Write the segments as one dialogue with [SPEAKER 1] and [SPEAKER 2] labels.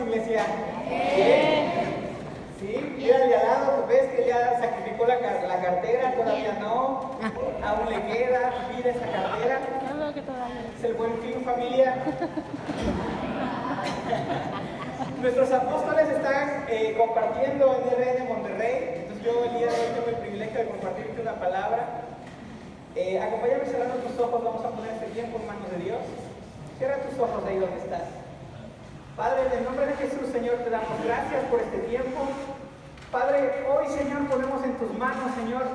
[SPEAKER 1] iglesia? Bien. Sí, mira al de al lado, tú ves que ya sacrificó la cartera, todavía no, aún le queda, pide esa cartera. Es el buen fin, familia. Nuestros apóstoles están compartiendo en RN Monterrey, entonces yo el día de hoy tengo el privilegio de compartirte una palabra. Acompáñame cerrando tus ojos, vamos a poner este tiempo en manos de Dios. Cierra tus ojos ahí donde estás. Padre, en el nombre de Jesús, Señor, te damos gracias por este tiempo. Padre, hoy, Señor, ponemos en tus manos, Señor,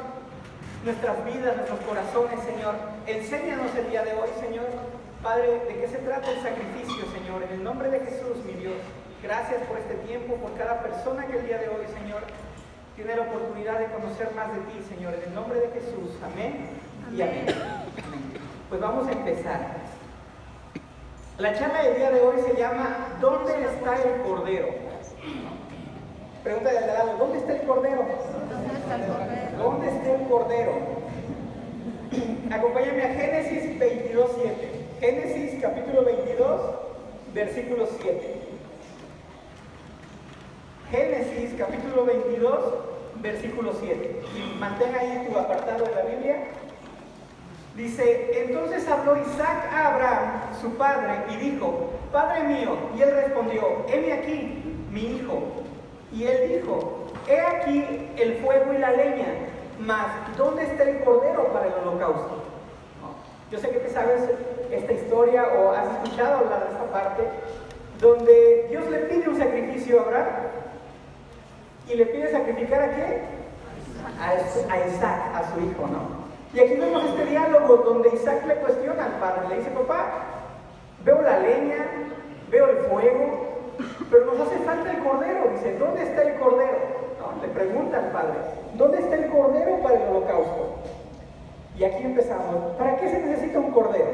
[SPEAKER 1] nuestras vidas, nuestros corazones, Señor. Enséñanos el día de hoy, Señor, Padre, de qué se trata el sacrificio, Señor. En el nombre de Jesús, mi Dios, gracias por este tiempo, por cada persona que el día de hoy, Señor, tiene la oportunidad de conocer más de ti, Señor. En el nombre de Jesús, amén y amén. Pues vamos a empezar. La charla del día de hoy se llama ¿Dónde está el Cordero? Pregunta de al lado, ¿dónde está el Cordero? ¿Dónde está el Cordero? Acompáñame a Génesis 22:7. Génesis capítulo 22, versículo 7. Génesis capítulo 22, versículo 7. Y mantén ahí tu apartado de la Biblia. Dice, entonces habló Isaac a Abraham, su padre, y dijo, Padre mío. Y él respondió, heme aquí, mi hijo. Y él dijo, he aquí el fuego y la leña, mas ¿dónde está el cordero para el holocausto? Yo sé que te sabes esta historia o has escuchado hablar de esta parte, donde Dios le pide un sacrificio a Abraham, y le pide sacrificar ¿a quién? A Isaac, a su hijo, ¿no? Y aquí vemos este diálogo donde Isaac le cuestiona al padre, le dice, papá, veo la leña, veo el fuego, pero nos hace falta el cordero. Dice, ¿dónde está el cordero? No, le pregunta al padre, ¿dónde está el cordero para el holocausto? Y aquí empezamos, ¿para qué se necesita un cordero?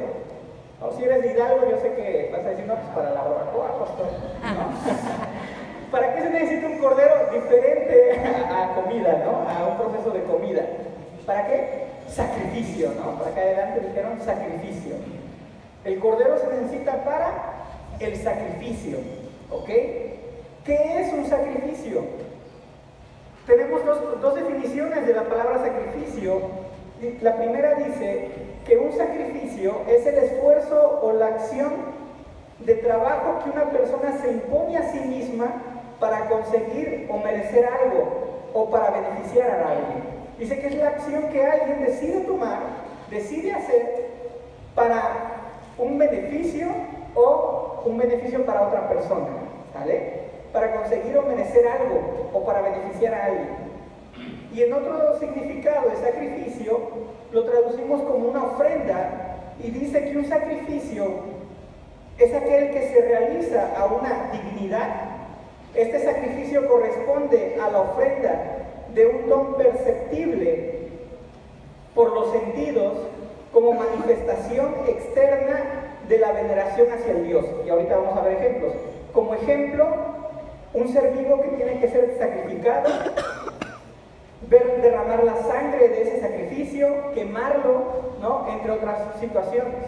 [SPEAKER 1] O si eres de Hidalgo, yo sé que vas a decir, no, pues para la barbacoa, pastor, ¿no? ¿Para qué se necesita un cordero diferente a comida, ¿no? A un proceso de comida? ¿Para qué? Sacrificio, ¿no? Para acá adelante dijeron sacrificio. El cordero se necesita para el sacrificio, ¿ok? ¿Qué es un sacrificio? Tenemos dos definiciones de la palabra sacrificio. La primera dice que un sacrificio es el esfuerzo o la acción de trabajo que una persona se impone a sí misma para conseguir o merecer algo o para beneficiar a alguien. Dice que es la acción que alguien decide tomar, decide hacer para un beneficio o un beneficio para otra persona, ¿vale? Para conseguir o merecer algo o para beneficiar a alguien. Y en otro significado de sacrificio lo traducimos como una ofrenda y dice que un sacrificio es aquel que se realiza a una divinidad. Este sacrificio corresponde a la ofrenda de un don perceptible por los sentidos como manifestación externa de la veneración hacia el Dios. Y ahorita vamos a ver ejemplos. Como ejemplo, un ser vivo que tiene que ser sacrificado, ver derramar la sangre de ese sacrificio, quemarlo, ¿no? Entre otras situaciones.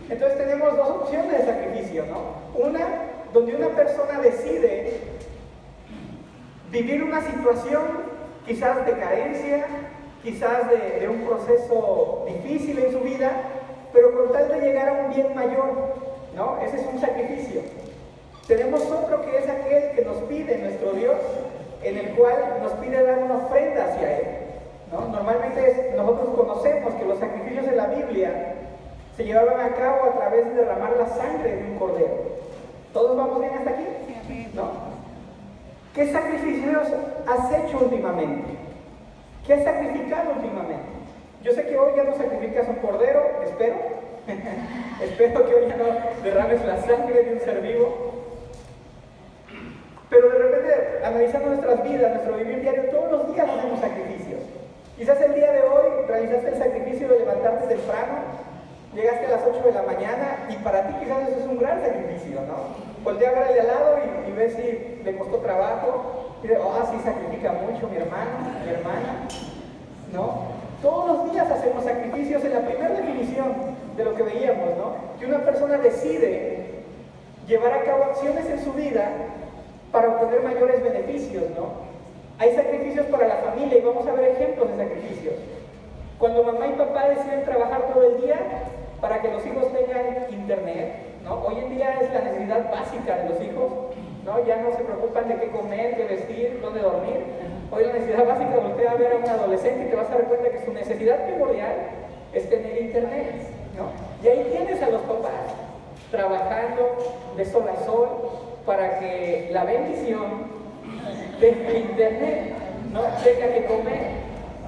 [SPEAKER 1] Entonces tenemos dos opciones de sacrificio, ¿no? Una, donde una persona decide vivir una situación quizás de carencia, quizás de un proceso difícil en su vida, pero con tal de llegar a un bien mayor, ¿no? Ese es un sacrificio. Tenemos otro que es aquel que nos pide nuestro Dios, en el cual nos pide dar una ofrenda hacia Él, ¿no? Normalmente nosotros conocemos que los sacrificios de la Biblia se llevaban a cabo a través de derramar la sangre de un cordero. ¿Todos vamos bien hasta aquí? ¿No? ¿Qué sacrificios has hecho últimamente? ¿Qué has sacrificado últimamente? Yo sé que hoy ya no sacrificas un cordero, espero. Espero que hoy ya no derrames la sangre de un ser vivo. Pero de repente, analizando nuestras vidas, nuestro vivir diario, todos los días hacemos sacrificios. Quizás el día de hoy realizaste el sacrificio de levantarte temprano, llegaste a las 8 de la mañana y para ti quizás eso es un gran sacrificio, ¿no? Voltea a ver al de al lado y ve si le costó trabajo. Y dice, sí sacrifica mucho mi hermano, mi hermana, ¿no? Todos los días hacemos sacrificios. En la primera definición de lo que veíamos, ¿no? Que una persona decide llevar a cabo acciones en su vida para obtener mayores beneficios, ¿no? Hay sacrificios para la familia y vamos a ver ejemplos de sacrificios. Cuando mamá y papá deciden trabajar todo el día para que los hijos tengan internet, ¿no? Hoy en día es la necesidad básica de los hijos, ¿no? Ya no se preocupan de qué comer, qué vestir, dónde dormir. Hoy la necesidad básica, voltea a ver a un adolescente y te vas a dar cuenta que su necesidad primordial es tener internet, ¿no? Y ahí tienes a los papás trabajando de sol a sol para que la bendición de internet no tenga que comer.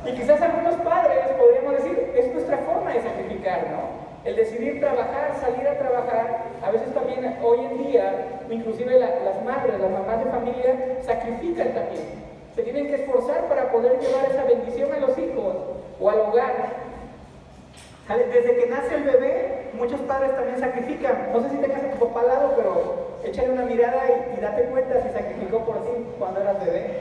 [SPEAKER 1] Y quizás algunos padres podríamos decir, es nuestra forma de sacrificar, ¿no? El decidir trabajar, salir a trabajar. A veces también hoy en día, inclusive las madres, las mamás de familia sacrifican también. Se tienen que esforzar para poder llevar esa bendición a los hijos o al hogar. Desde que nace el bebé, muchos padres también sacrifican. No sé si tengas a tu papá al lado, pero échale una mirada y date cuenta si sacrificó por ti cuando eras bebé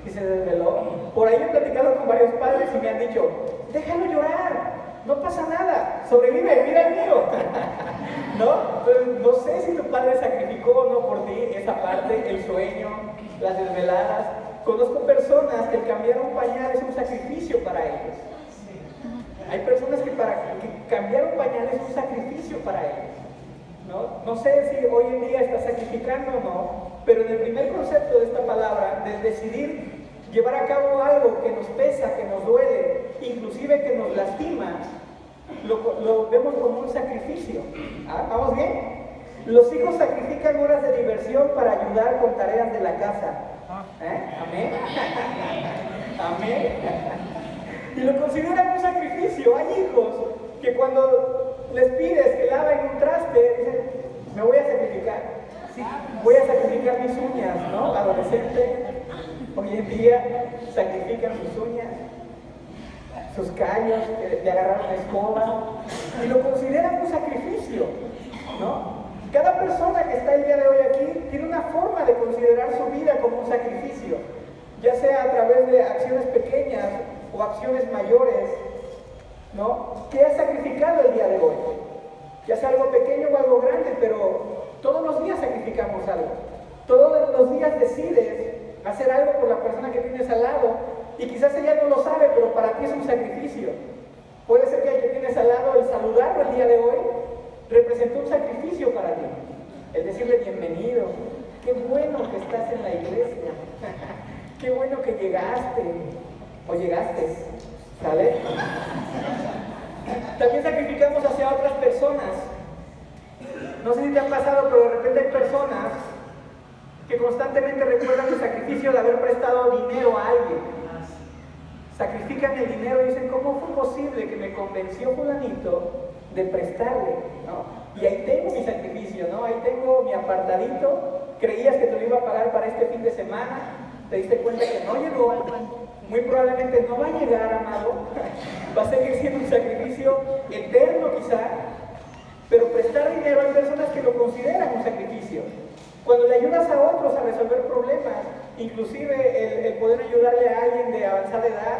[SPEAKER 1] y se desveló. Por ahí he platicado con varios padres y me han dicho, déjalo llorar, no pasa nada, sobrevive, mira el mío. ¿No? Entonces, no sé si tu padre sacrificó o no por ti esa parte, el sueño, las desveladas. Conozco personas que el cambiar un pañal es un sacrificio para ellos. Hay personas que cambiar un pañal es un sacrificio para ellos. No sé si hoy en día estás sacrificando o no, pero en el primer concepto de esta palabra, de decidir llevar a cabo algo que nos pesa, que nos duele, inclusive que nos lastima, lo vemos como un sacrificio. ¿Vamos bien? Los hijos sacrifican horas de diversión para ayudar con tareas de la casa. ¿Amén? ¿Amén? Y lo consideran un sacrificio. Hay hijos que cuando les pides que laven un traste, dicen, me voy a sacrificar. Voy a sacrificar mis uñas, ¿no? Adolescentes, hoy en día, sacrifican sus uñas, sus callos, de agarrar una escoba, y lo consideran un sacrificio, ¿no? Cada persona que está el día de hoy aquí tiene una forma de considerar su vida como un sacrificio, ya sea a través de acciones pequeñas o acciones mayores, ¿no? ¿Qué has sacrificado el día de hoy? Ya sea algo pequeño o algo grande, pero todos los días sacrificamos algo. Todos los días decides hacer algo por la persona que tienes al lado y quizás ella no lo sabe, pero para ti es un sacrificio. Puede ser que el que tienes al lado, el saludarlo el día de hoy, representó un sacrificio para ti. El decirle bienvenido, qué bueno que estás en la iglesia, qué bueno que llegaste o llegaste, ¿sale? También sacrificamos hacia otras personas. No sé si te ha pasado, pero de repente hay personas que constantemente recuerdan el sacrificio de haber prestado dinero a alguien. Sacrifican el dinero y dicen, ¿cómo fue posible que me convenció fulanito de prestarle? ¿No? Y ahí tengo mi sacrificio, ¿no? Ahí tengo mi apartadito. Creías que te lo iba a pagar para este fin de semana, te diste cuenta que no llegó. Muy probablemente no va a llegar, amado. Va a seguir siendo un sacrificio eterno quizá. Pero prestar dinero, hay personas que lo consideran un sacrificio. Cuando le ayudas a otros a resolver problemas, inclusive el poder ayudarle a alguien de avanzada edad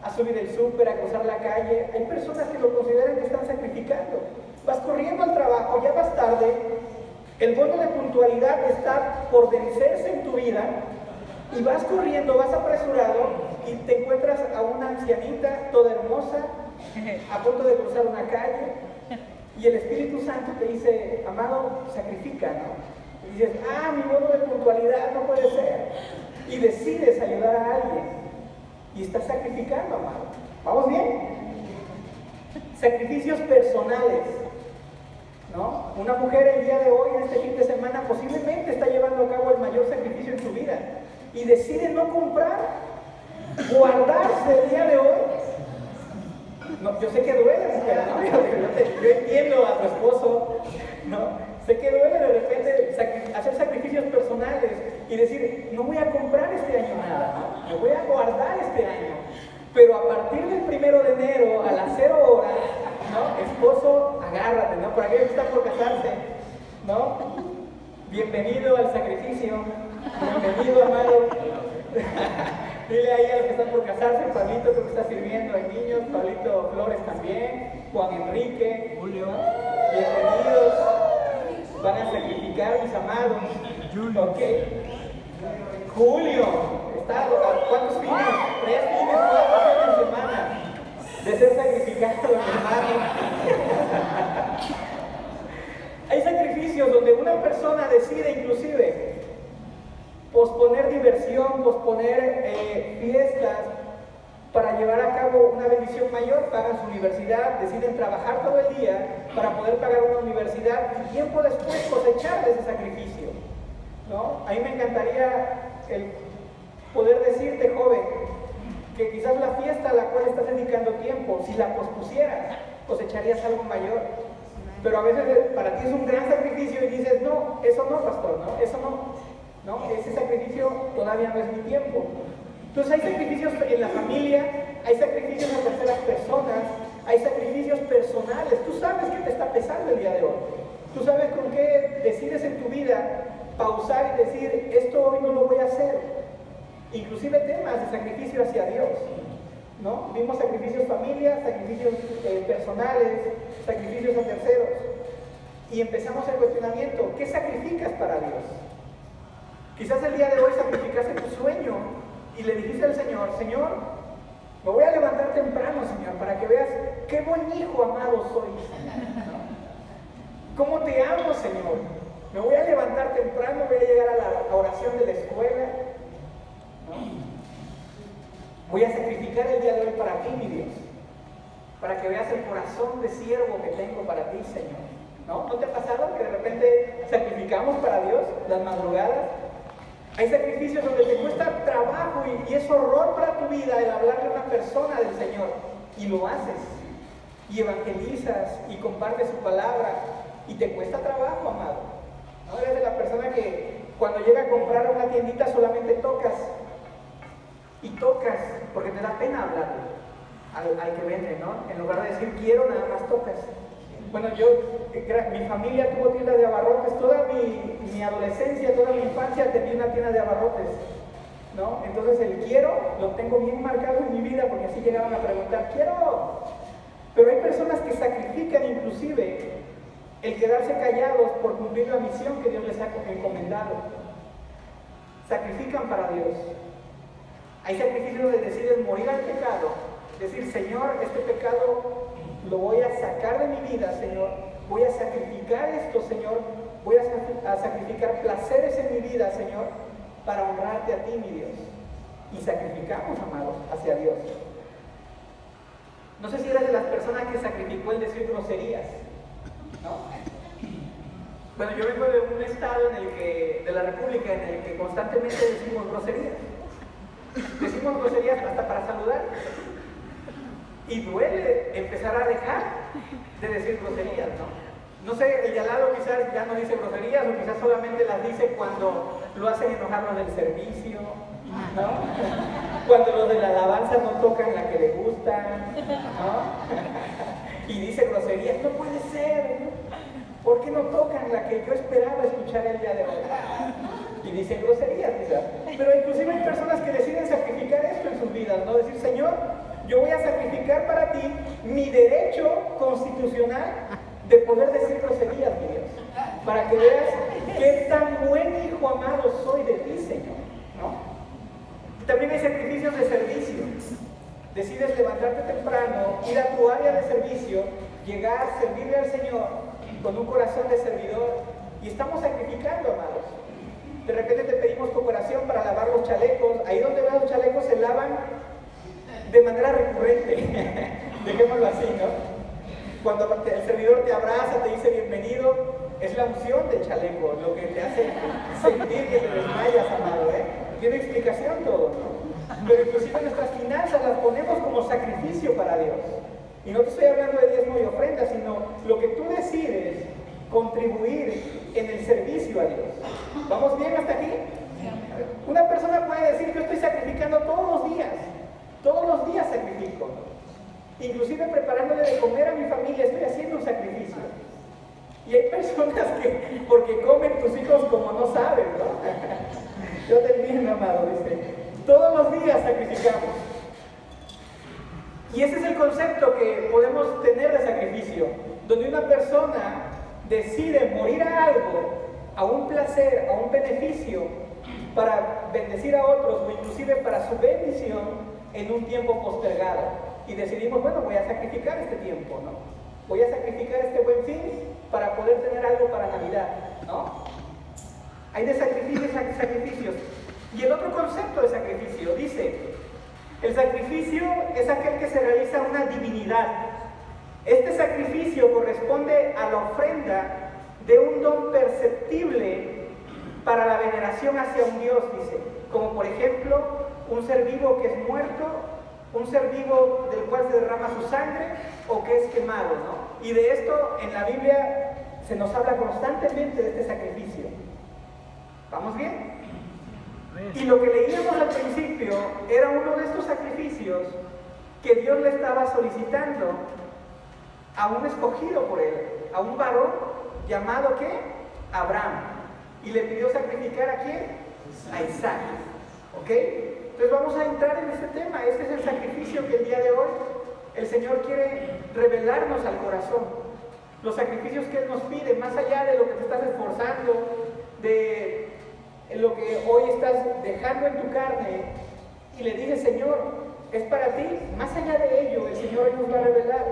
[SPEAKER 1] a subir el súper, a cruzar la calle, hay personas que lo consideran que están sacrificando. Vas corriendo al trabajo, ya vas tarde, el bono de puntualidad está por vencerse en tu vida, y vas corriendo, vas apresurado y te encuentras a una ancianita toda hermosa, a punto de cruzar una calle, y el Espíritu Santo te dice, amado, sacrifica, ¿no? Y dices, mi bono de puntualidad no puede ser. Y decides ayudar a alguien. Y estás sacrificando, amado. ¿Vamos bien? Sacrificios personales, ¿no? Una mujer el día de hoy, en este fin de semana, posiblemente está llevando a cabo el mayor sacrificio en su vida. Y decide no comprar, guardarse el día de hoy. No, yo sé que duele, mujer, ¿no? Yo entiendo a tu esposo, ¿no? Sé que duele de repente hacer sacrificios personales y decir, no voy a comprar este año nada, ¿no? Me voy a guardar este año. Pero a partir del 1 de enero, a las 0 horas, ¿no? Esposo, agárrate, ¿no? Por aquellos que están por casarse, ¿no? Bienvenido al sacrificio, bienvenido, amado. Dile ahí a los que están por casarse, Pablito creo que está sirviendo, hay niños, Pablito Flores también, Juan Enrique, Julio, bienvenidos, van a sacrificar mis amados, ok. Julio, ¿cuántos fines? 3 fines, 4 fines de semana de ser sacrificado, hermano. Hay sacrificios donde una persona decide inclusive posponer diversión, posponer fiestas para llevar a cabo una bendición mayor. Pagan su universidad, deciden trabajar todo el día para poder pagar una universidad y tiempo después cosechar ese sacrificio, ¿no? A mí me encantaría el poder decirte, joven, que quizás la fiesta a la cual estás dedicando tiempo, si la pospusieras, cosecharías algo mayor. Pero a veces para ti es un gran sacrificio y dices, no, eso no, pastor, no, eso no, ese sacrificio todavía no es mi tiempo. Entonces hay sacrificios en la familia, hay sacrificios a terceras personas, hay sacrificios personales. Tú sabes qué te está pesando el día de hoy. Tú sabes con qué decides en tu vida pausar y decir, esto hoy no lo voy a hacer. Inclusive temas de sacrificio hacia Dios, ¿no? Vimos sacrificios familia, sacrificios personales, sacrificios a terceros. Y empezamos el cuestionamiento, ¿qué sacrificas para Dios? Quizás el día de hoy sacrificaste tu sueño y le dijiste al Señor, Señor, me voy a levantar temprano, Señor, para que veas qué buen hijo amado soy, ¿no? ¿Cómo te amo, Señor? Me voy a levantar temprano, voy a llegar a la oración de la escuela, ¿no? Voy a sacrificar el día de hoy para ti, mi Dios, para que veas el corazón de siervo que tengo para ti, Señor, ¿no? ¿No te ha pasado que de repente sacrificamos para Dios las madrugadas? Hay sacrificios donde te cuesta trabajo y es horror para tu vida el hablarle a una persona del Señor, y lo haces, y evangelizas, y compartes su palabra, y te cuesta trabajo, amado, ¿no? Eres de la persona que cuando llega a comprar a una tiendita solamente tocas, porque te da pena hablarle al que vende, ¿no? En lugar de decir quiero, nada más tocas. Bueno, mi familia tuvo tiendas de abarrotes, toda mi adolescencia, toda mi infancia tenía una tienda de abarrotes, ¿no? Entonces el quiero lo tengo bien marcado en mi vida porque así llegaban a preguntar, quiero. Pero hay personas que sacrifican inclusive el quedarse callados por cumplir la misión que Dios les ha encomendado. Sacrifican para Dios. Hay sacrificios donde deciden morir al pecado, decir, Señor, este pecado lo voy a sacar de mi vida, Señor, voy a sacrificar esto, Señor, voy a sacrificar placeres en mi vida, Señor, para honrarte a ti, mi Dios. Y sacrificamos, amados, hacia Dios. No sé si eres de las personas que sacrificó el decir groserías, ¿no? Bueno, yo vengo de un estado de la República en el que constantemente decimos groserías. Decimos groserías hasta para saludar. Y duele empezar a dejar de decir groserías, ¿no? No sé, el de al lado quizás ya no dice groserías o quizás solamente las dice cuando lo hacen enojar los del servicio, ¿no? Cuando los de la alabanza no tocan la que le gusta, ¿no? Y dice groserías, no puede ser, ¿no? ¿Por qué no tocan la que yo esperaba escuchar el día de hoy? Y dicen groserías, quizás. Pero inclusive hay personas que deciden sacrificar esto en sus vidas, ¿no? Decir, Señor, yo voy a sacrificar para ti mi derecho constitucional de poder decir groserías, mi Dios, para que veas qué tan buen hijo amado soy de ti, Señor, ¿no? También hay sacrificios de servicio. Decides levantarte temprano, ir a tu área de servicio, llegar, servirle al Señor con un corazón de servidor, y estamos sacrificando, amados. De repente te pedimos cooperación para lavar los chalecos. Ahí donde ves los chalecos se lavan de manera recurrente. Dejémoslo así, ¿no? Cuando el servidor te abraza, te dice bienvenido, es la unción del chaleco lo que te hace sentir que te desmayas, amado, ¿eh? Tiene explicación todo, ¿no? Pero inclusive nuestras finanzas las ponemos como sacrificio para Dios. Y no te estoy hablando de diezmo y ofrenda, sino lo que tú decides contribuir en el servicio a Dios. ¿Vamos bien hasta aquí? Una persona puede decir, yo estoy sacrificando todos los días sacrifico. Inclusive preparándole de comer a mi familia, estoy haciendo un sacrificio. Y hay personas que, porque comen tus hijos como no saben, ¿no? Yo te entiendo, amado, dice, todos los días sacrificamos. Y ese es el concepto que podemos tener de sacrificio, donde una persona decide morir a algo, a un placer, a un beneficio, para bendecir a otros o inclusive para su bendición en un tiempo postergado. Y decidimos, bueno, voy a sacrificar este tiempo, ¿no? Voy a sacrificar este buen fin para poder tener algo para Navidad, ¿no? Hay de sacrificios a sacrificios. Y el otro concepto de sacrificio dice, el sacrificio es aquel que se realiza a una divinidad. Este sacrificio corresponde a la ofrenda de un don perceptible para la veneración hacia un Dios, dice, como por ejemplo un ser vivo que es muerto, un ser vivo del cual se derrama su sangre o que es quemado, ¿no? Y de esto en la Biblia se nos habla constantemente de este sacrificio. ¿Vamos bien? Y lo que leíamos al principio era uno de estos sacrificios que Dios le estaba solicitando a un escogido por él, a un varón llamado ¿qué? Abraham. Y le pidió sacrificar ¿a quién? A Isaac. ¿Ok? Entonces vamos a entrar en este tema. Este es el sacrificio que el día de hoy el Señor quiere revelarnos al corazón. Los sacrificios que Él nos pide, más allá de lo que te estás esforzando, de lo que hoy estás dejando en tu carne, y le dices, Señor, es para ti. Más allá de ello, el Señor nos va a revelar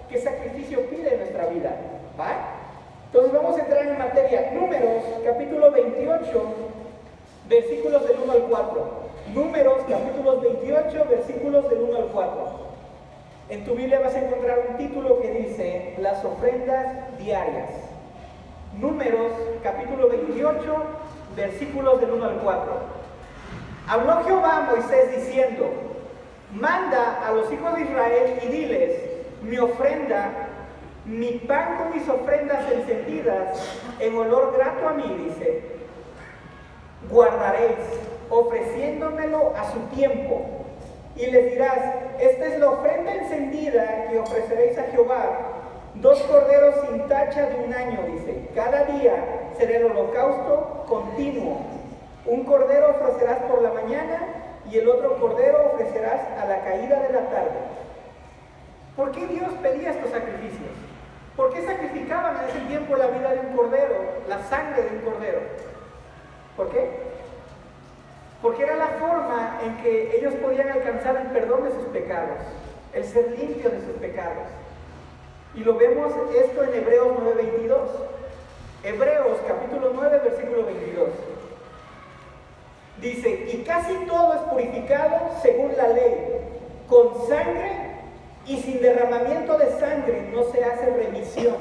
[SPEAKER 1] qué sacrificio pide en nuestra vida. ¿Va? Entonces vamos a entrar en materia. Números, capítulo 28, versículos del 1 al 4. Números, capítulos 28, versículos del 1 al 4. En tu Biblia vas a encontrar un título que dice, las ofrendas diarias. Números, capítulo 28, versículos del 1 al 4. Habló Jehová a Moisés diciendo, manda a los hijos de Israel y diles, mi ofrenda, mi pan con mis ofrendas encendidas, en olor grato a mí, dice, guardaréis, ofreciéndomelo a su tiempo. Y les dirás, esta es la ofrenda encendida que ofreceréis a Jehová, 2 corderos sin tacha de 1 año, dice, cada día será el holocausto continuo. Un cordero ofrecerás por la mañana y el otro cordero ofrecerás a la caída de la tarde. ¿Por qué Dios pedía estos sacrificios? ¿Por qué sacrificaban en ese tiempo la vida de un cordero, la sangre de un cordero? ¿Por qué? Porque era la forma en que ellos podían alcanzar el perdón de sus pecados, el ser limpios de sus pecados. Y lo vemos esto en Hebreos 9:22. Hebreos capítulo 9, versículo 22. Dice, y casi todo es purificado según la ley, con sangre y sin derramamiento de sangre no se hace remisión.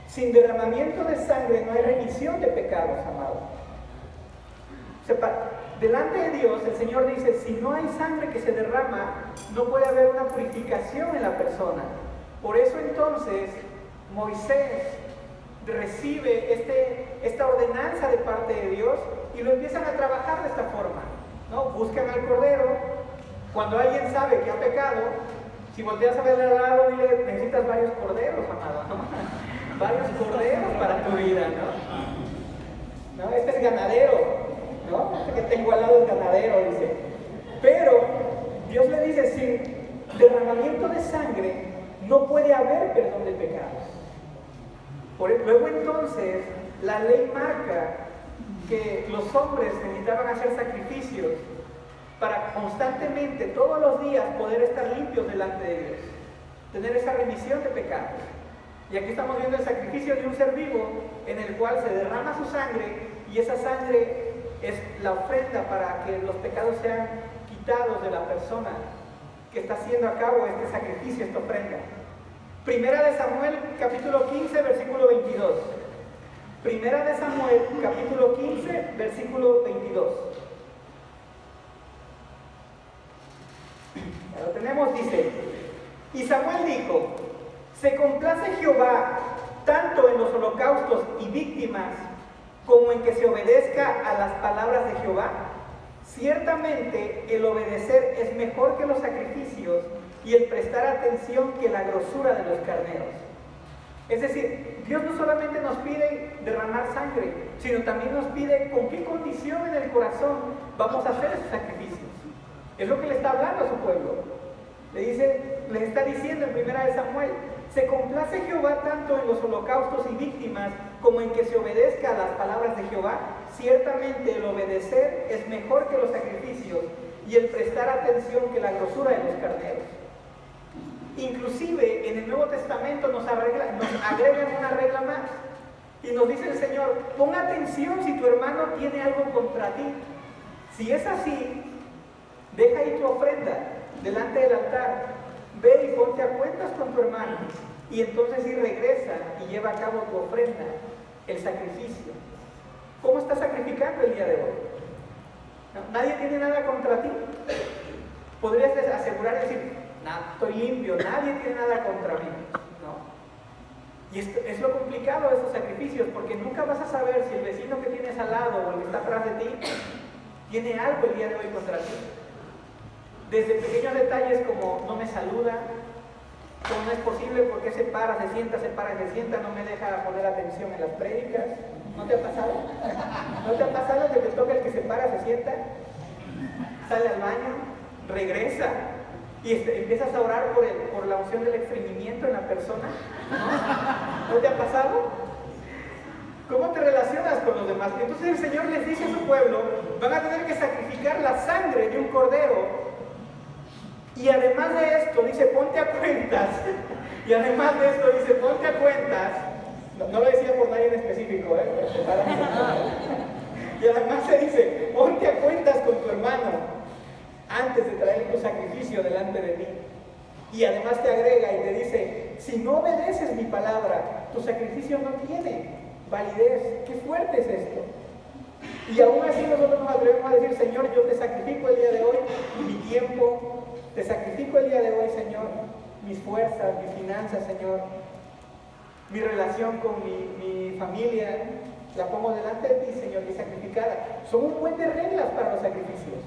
[SPEAKER 1] Sin derramamiento de sangre no hay remisión de pecados, amado. Delante de Dios, el Señor dice, si no hay sangre que se derrama, no puede haber una purificación en la persona. Por eso entonces, Moisés recibe esta ordenanza de parte de Dios y lo empiezan a trabajar de esta forma, ¿no? Buscan al cordero. Cuando alguien sabe que ha pecado, si volteas a ver al lado, dile, necesitas varios corderos, amado, ¿no? Varios corderos para tu vida, ¿no? Este es ganadero, ¿no? Este que tengo al lado es ganadero, dice. Pero Dios le dice, sin derramamiento de sangre no puede haber perdón de pecados. Luego entonces, la ley marca que los hombres necesitaban hacer sacrificios para constantemente, todos los días, poder estar limpios delante de Dios, tener esa remisión de pecados. Y aquí estamos viendo el sacrificio de un ser vivo en el cual se derrama su sangre y esa sangre es la ofrenda para que los pecados sean quitados de la persona que está haciendo a cabo este sacrificio, esta ofrenda. Primera de Samuel, capítulo 15, versículo 22. Primera de Samuel, capítulo 15, versículo 22. Ya lo tenemos, dice, y Samuel dijo, se complace Jehová tanto en los holocaustos y víctimas como en que se obedezca a las palabras de Jehová. Ciertamente el obedecer es mejor que los sacrificios y el prestar atención que la grosura de los carneros. Es decir, Dios no solamente nos pide derramar sangre, sino también nos pide con qué condición en el corazón vamos a hacer esos sacrificios. Es lo que le está hablando a su pueblo. Les está diciendo en primera de Samuel, se complace Jehová tanto en los holocaustos y víctimas como en que se obedezca a las palabras de Jehová. Ciertamente el obedecer es mejor que los sacrificios y el prestar atención que la grosura de los carneros. Inclusive en el Nuevo Testamento nos agregan una regla más y nos dice el Señor: pon atención si tu hermano tiene algo contra ti. Si es así, deja ahí tu ofrenda delante del altar, ve y ponte a cuentas con tu hermano, y entonces regresa y lleva a cabo tu ofrenda, el sacrificio. ¿Cómo estás sacrificando el día de hoy? ¿Nadie tiene nada contra ti? Podrías asegurar y decir: estoy limpio, nadie tiene nada contra mí, ¿no? Y es lo complicado de estos sacrificios, porque nunca vas a saber si el vecino que tienes al lado o el que está atrás de ti tiene algo el día de hoy contra ti. Desde pequeños detalles como: no me saluda, como no es posible porque se para, se sienta, no me deja poner atención en las prédicas. ¿No te ha pasado? ¿No te ha pasado que te toca el que se para, se sienta, sale al baño, regresa y empiezas a orar por la unción del estreñimiento en la persona? ¿No te ha pasado? ¿Cómo te relacionas con los demás? Entonces el Señor les dice a su pueblo: van a tener que sacrificar la sangre de un cordero. Y además de esto, dice: ponte a cuentas. Y además de esto, dice: ponte a cuentas. No lo decía por nadie en específico, Y además se dice: ponte a cuentas con tu hermano antes de traer tu sacrificio delante de mí. Y además te agrega y te dice: si no obedeces mi palabra, tu sacrificio no tiene validez. Qué fuerte es esto. Y aún así nosotros nos atrevemos a decir: Señor, yo te sacrifico el día de hoy mi tiempo, te sacrifico el día de hoy, Señor, mis fuerzas, mis finanzas, Señor, mi relación con mi familia, la pongo delante de ti, Señor, y sacrificada. Son un buen de reglas para los sacrificios.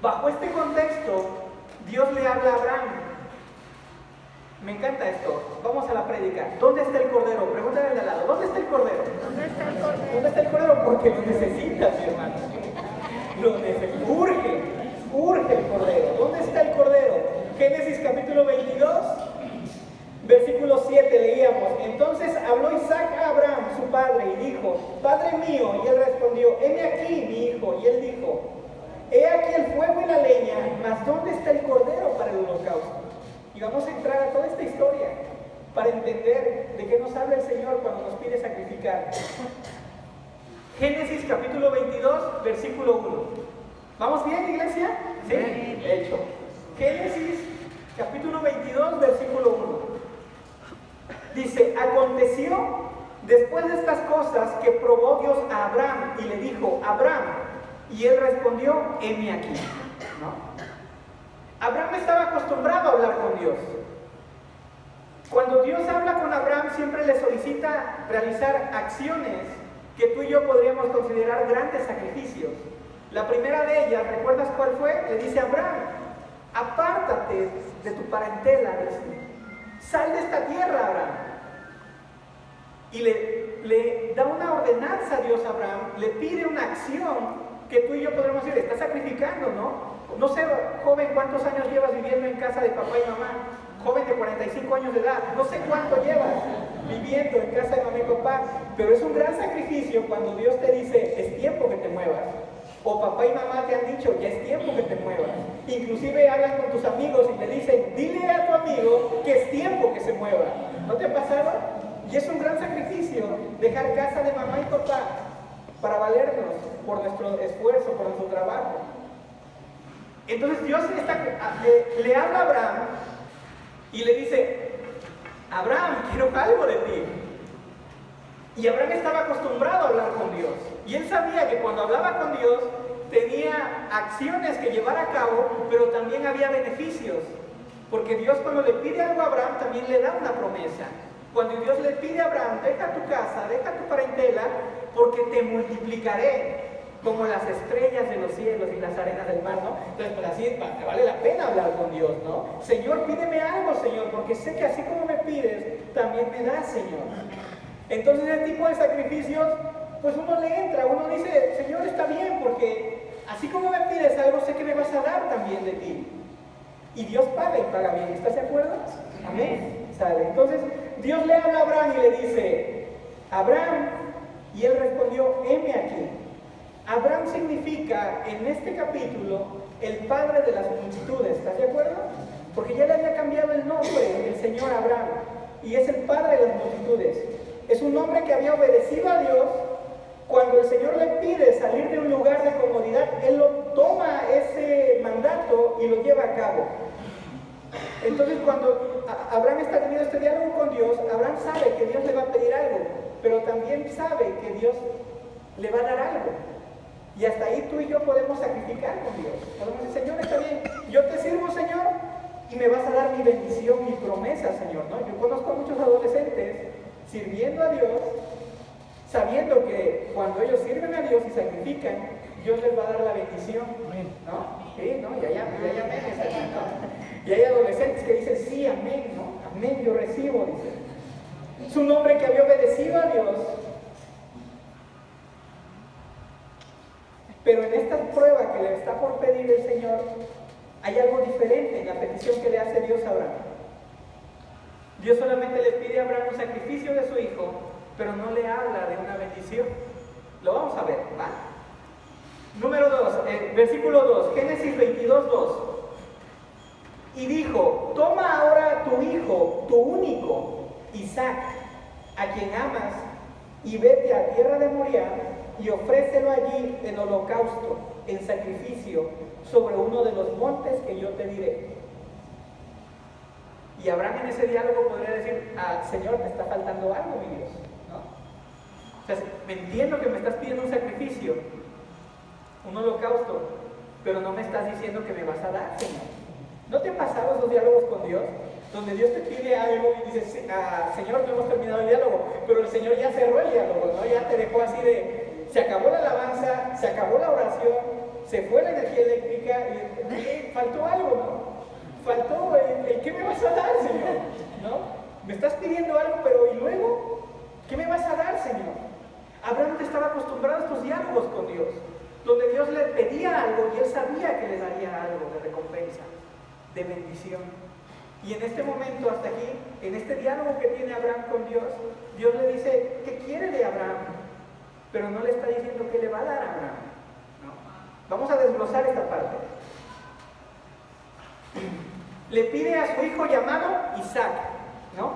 [SPEAKER 1] Bajo este contexto, Dios le habla a Abraham. Me encanta esto. Vamos a la prédica. ¿Dónde está el cordero? Pregúntale al de al lado: ¿dónde está el cordero?
[SPEAKER 2] ¿Dónde está el cordero?
[SPEAKER 1] ¿Dónde está el cordero? Porque lo necesitas, mi hermano. Urge el cordero. ¿Dónde está el cordero? Génesis capítulo 22, versículo 7 leíamos: entonces habló Isaac a Abraham, su padre, y dijo: Padre mío. Y él respondió: heme aquí, mi hijo. Y él dijo: he aquí el fuego y la leña, mas ¿dónde está el cordero para el holocausto? Y vamos a entrar a toda esta historia para entender de qué nos habla el Señor cuando nos pide sacrificar. Génesis capítulo 22, versículo 1. ¿Vamos bien, iglesia? ¿Sí? Hecho. Génesis capítulo 22, versículo 1. Dice: aconteció después de estas cosas que probó Dios a Abraham y le dijo: Abraham. Y él respondió: heme aquí. ¿No? Abraham estaba acostumbrado a hablar con Dios. Cuando Dios habla con Abraham, siempre le solicita realizar acciones que tú y yo podríamos considerar grandes sacrificios. La primera de ellas, ¿recuerdas cuál fue? Le dice a Abraham: apártate de tu parentela, sal de esta tierra, Abraham. Y le da una ordenanza a Dios a Abraham, le pide una acción que tú y yo podremos decir: está sacrificando, ¿no? No sé, joven, cuántos años llevas viviendo en casa de papá y mamá. Joven de 45 años de edad, no sé cuánto llevas viviendo en casa de mamá y papá, pero es un gran sacrificio cuando Dios te dice: es tiempo que te muevas. O papá y mamá te han dicho: ya es tiempo que te muevas. Inclusive hablan con tus amigos y te dicen: dile a tu amigo que es tiempo que se mueva. ¿No te ha pasado? Y es un gran sacrificio dejar casa de mamá y papá para valernos por nuestro esfuerzo, por nuestro trabajo. Entonces Dios le habla a Abraham y le dice: Abraham, quiero algo de ti. Y Abraham estaba acostumbrado a hablar con Dios. Y él sabía que cuando hablaba con Dios tenía acciones que llevar a cabo, pero también había beneficios. Porque Dios, cuando le pide algo a Abraham, también le da una promesa. Cuando Dios le pide a Abraham: deja tu casa, deja tu parentela, porque te multiplicaré como las estrellas de los cielos y las arenas del mar, ¿no? Entonces, pues así vale la pena hablar con Dios, ¿no? Señor, pídeme algo, Señor, porque sé que así como me pides, también me das, Señor. Entonces, ese tipo de sacrificios, pues uno le entra, uno dice: Señor, está bien, porque así como me pides algo, sé que me vas a dar también de ti. Y Dios paga y paga bien, ¿estás de acuerdo? Amén. Sale. Entonces, Dios le habla a Abraham y le dice: Abraham, y él respondió, heme aquí. Abraham significa en este capítulo el padre de las multitudes, ¿estás de acuerdo? Porque ya le había cambiado el nombre el Señor Abraham, y es el padre de las multitudes. Es un hombre que había obedecido a Dios. Cuando el Señor le pide salir de un lugar de comodidad, él lo toma ese mandato y lo lleva a cabo. Entonces, cuando Abraham está teniendo este diálogo con Dios, Abraham sabe que Dios le va a pedir algo, pero también sabe que Dios le va a dar algo. Y hasta ahí tú y yo podemos sacrificar con Dios. Podemos decir, Señor, está bien, yo te sirvo, Señor, y me vas a dar mi bendición, mi promesa, Señor, ¿no? Yo conozco a muchos adolescentes sirviendo a Dios, sabiendo que cuando ellos sirven a Dios y sacrifican, Dios les va a dar la bendición, ¿no? Sí, ¿no? Y hay aménes aquí, ¿no? Y hay adolescentes que dicen, sí, amén, ¿no? Amén, yo recibo, dice. Es un hombre que había obedecido a Dios, pero en esta prueba que le está por pedir el Señor, hay algo diferente en la petición que le hace Dios a Abraham. Dios solamente le pide a Abraham un sacrificio de su hijo, pero no le habla de una bendición. Lo vamos a ver, ¿va? Número 2, versículo 2, Génesis 22, 2. Y dijo, toma ahora tu hijo, tu único, Isaac, a quien amas, y vete a tierra de Moriah, y ofrécelo allí en holocausto, en sacrificio, sobre uno de los montes que yo te diré. Y Abraham en ese diálogo podría decir, Señor, te está faltando algo, mi Dios, ¿no? O sea, me entiendo que me estás pidiendo un sacrificio, un holocausto, pero no me estás diciendo que me vas a dar, Señor. ¿No te han pasado esos diálogos con Dios? Donde Dios te pide algo y dices, Señor, no hemos terminado el diálogo, pero el Señor ya cerró el diálogo, ¿no? Ya te dejó así de, se acabó la alabanza, se acabó la oración, se fue la energía eléctrica y faltó algo, ¿no? Faltó el ¿qué me vas a dar, Señor? ¿No? Me estás pidiendo algo, pero ¿y luego? ¿Qué me vas a dar, Señor? Abraham estaba acostumbrado a estos diálogos con Dios, donde Dios le pedía algo y él sabía que le daría algo de recompensa, de bendición. Y en este momento, hasta aquí, en este diálogo que tiene Abraham con Dios, Dios le dice qué quiere de Abraham, pero no le está diciendo qué le va a dar a Abraham, ¿no? Vamos a desglosar esta parte. Le pide a su hijo llamado Isaac, ¿no?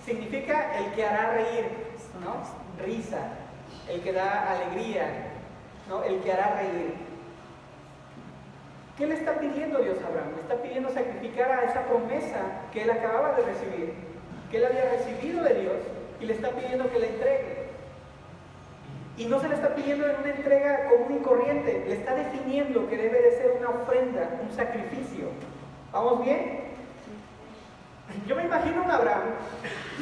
[SPEAKER 1] Significa el que hará reír, ¿no? Risa, el que da alegría, ¿no? El que hará reír. ¿Qué le está pidiendo Dios a Abraham? Le está pidiendo sacrificar a esa promesa que él acababa de recibir, que él había recibido de Dios, y le está pidiendo que le entregue. Y no se le está pidiendo en una entrega común y corriente, le está definiendo que debe de ser una ofrenda, un sacrificio. ¿Vamos bien? Yo me imagino a Abraham,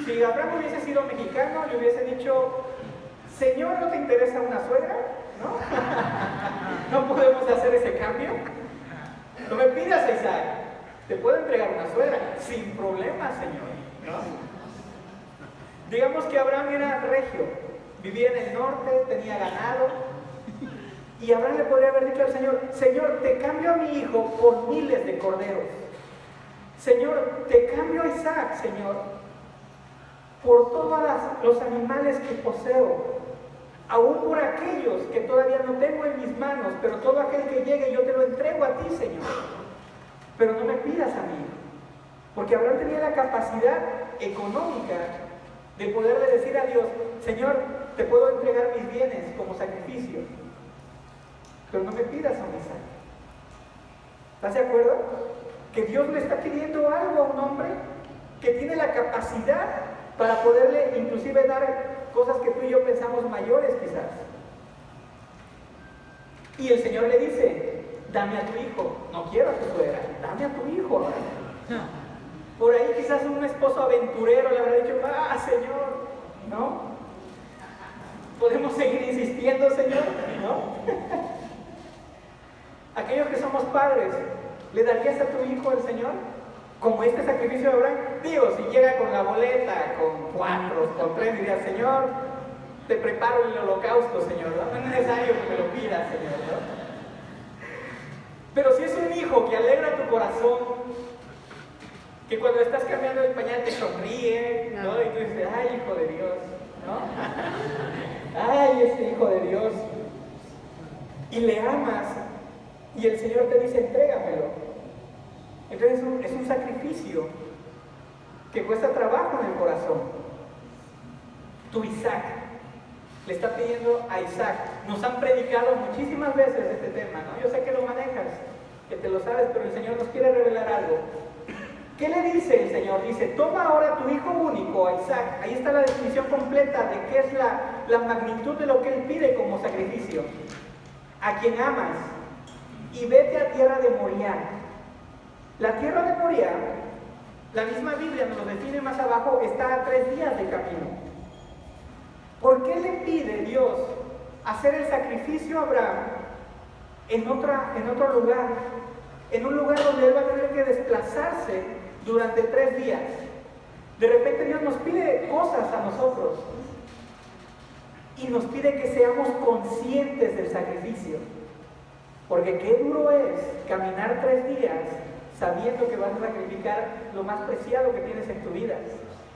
[SPEAKER 1] si Abraham hubiese sido mexicano, le hubiese dicho, Señor, ¿no te interesa una suegra? ¿No? ¿No podemos hacer ese cambio? No me pidas a Isaac, te puedo entregar una suegra, sin problema, Señor, ¿no? Digamos que Abraham era regio, vivía en el norte, tenía ganado, y Abraham le podría haber dicho al Señor, Señor, te cambio a mi hijo por miles de corderos. Señor, te cambio a Isaac, Señor, por todos los animales que poseo, aún por aquellos que todavía no tengo en mis manos, pero todo aquel que llegue yo te lo entrego a ti, Señor. Pero no me pidas a mí, porque Abraham tenía la capacidad económica de poderle decir a Dios, Señor, te puedo entregar mis bienes como sacrificio, pero no me pidas a un Isaac. ¿Estás de acuerdo? Que Dios le está pidiendo algo a un hombre que tiene la capacidad para poderle inclusive dar cosas que tú y yo pensamos mayores quizás. Y el Señor le dice, dame a tu hijo, no quiero a tu suegra, dame a tu hijo. Por ahí quizás un esposo aventurero le habrá dicho, Señor, ¿no? ¿Podemos seguir insistiendo, Señor? ¿No? Aquellos que somos padres, ¿le darías a tu hijo al Señor? Como este sacrificio de Abraham. Digo, si llega con la boleta, con 4, con 3, dirías, Señor, te preparo el holocausto, Señor, ¿no? No es necesario que me lo pidas, Señor, ¿no? Pero si es un hijo que alegra tu corazón, que cuando estás cambiando el pañal te sonríe, ¿no? Y tú dices, ay, hijo de Dios, ¿no? Ay, este hijo de Dios. Y le amas, y el Señor te dice, entrégamelo. Entonces es un sacrificio que cuesta trabajo en el corazón. Tu Isaac, le está pidiendo a Isaac. Nos han predicado muchísimas veces este tema, ¿no? Yo sé que lo manejas, que te lo sabes, pero el Señor nos quiere revelar algo. ¿Qué le dice el Señor? Dice, toma ahora tu hijo único, a Isaac. Ahí está la definición completa de qué es la magnitud de lo que Él pide como sacrificio. A quien amas, y vete a tierra de Moriah. La tierra de Moriah, la misma Biblia nos lo define más abajo, está a 3 días de camino. ¿Por qué le pide Dios hacer el sacrificio a Abraham en otro lugar? En un lugar donde él va a tener que desplazarse durante 3 días. De repente Dios nos pide cosas a nosotros y nos pide que seamos conscientes del sacrificio. Porque qué duro es caminar 3 días sabiendo que vas a sacrificar lo más preciado que tienes en tu vida.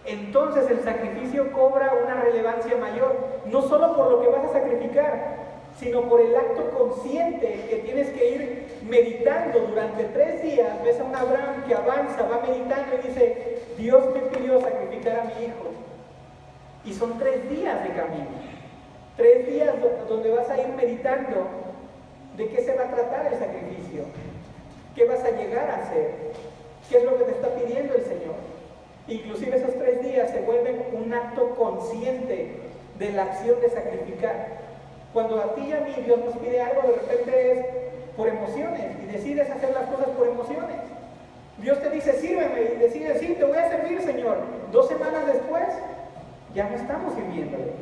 [SPEAKER 1] Entonces el sacrificio cobra una relevancia mayor, no solo por lo que vas a sacrificar, sino por el acto consciente que tienes que ir meditando durante 3 días. Ves a un Abraham que avanza, va meditando y dice, Dios me pidió sacrificar a mi hijo. Y son 3 días de camino, 3 días donde vas a ir meditando de qué se va a tratar el sacrificio, qué vas a llegar a hacer, qué es lo que te está pidiendo el Señor. Inclusive esos 3 días se vuelven un acto consciente de la acción de sacrificar. Cuando a ti y a mí Dios nos pide algo, de repente es por emociones y decides hacer las cosas por emociones. Dios te dice, sírveme, y decides, sí, te voy a servir, Señor. 2 semanas después, ya no estamos sirviéndole.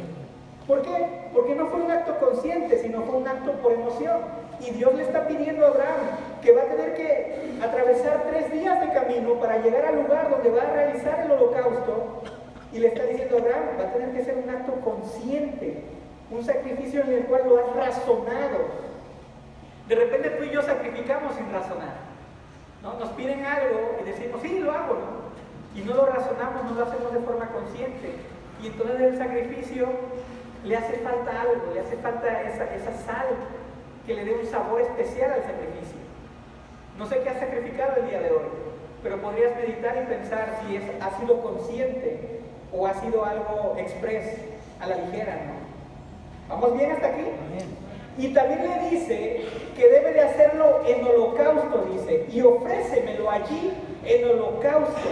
[SPEAKER 1] ¿Por qué? Porque no fue un acto consciente, sino fue un acto por emoción. Y Dios le está pidiendo a Abraham que va a tener que atravesar 3 días de camino para llegar al lugar donde va a realizar el holocausto. Y le está diciendo a Abraham, va a tener que ser un acto consciente, un sacrificio en el cual lo has razonado. De repente tú y yo sacrificamos sin razonar, ¿no? Nos piden algo y decimos, sí, lo hago, ¿no? Y no lo razonamos, no lo hacemos de forma consciente. Y entonces el sacrificio le hace falta algo, le hace falta esa sal que le dé un sabor especial al sacrificio. No sé qué has sacrificado el día de hoy, pero podrías meditar y pensar si ha sido consciente o ha sido algo express, a la ligera, ¿no? ¿Vamos bien hasta aquí? Y también le dice que debe de hacerlo en holocausto, dice, y ofrécemelo allí en holocausto,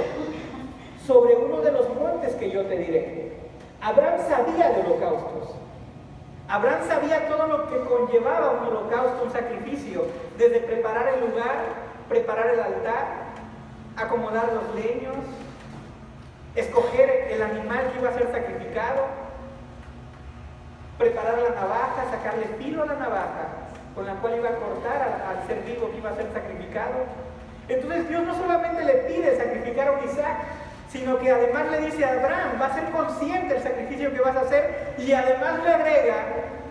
[SPEAKER 1] sobre uno de los montes que yo te diré. Abraham sabía de holocaustos. Abraham sabía todo lo que conllevaba un holocausto, un sacrificio, desde preparar el lugar, preparar el altar, acomodar los leños, escoger el animal que iba a ser sacrificado, preparar la navaja, sacarle filo a la navaja, con la cual iba a cortar al ser vivo que iba a ser sacrificado. Entonces Dios no solamente le pide sacrificar a un Isaac, sino que además le dice a Abraham, va a ser consciente del sacrificio que vas a hacer, y además le agrega,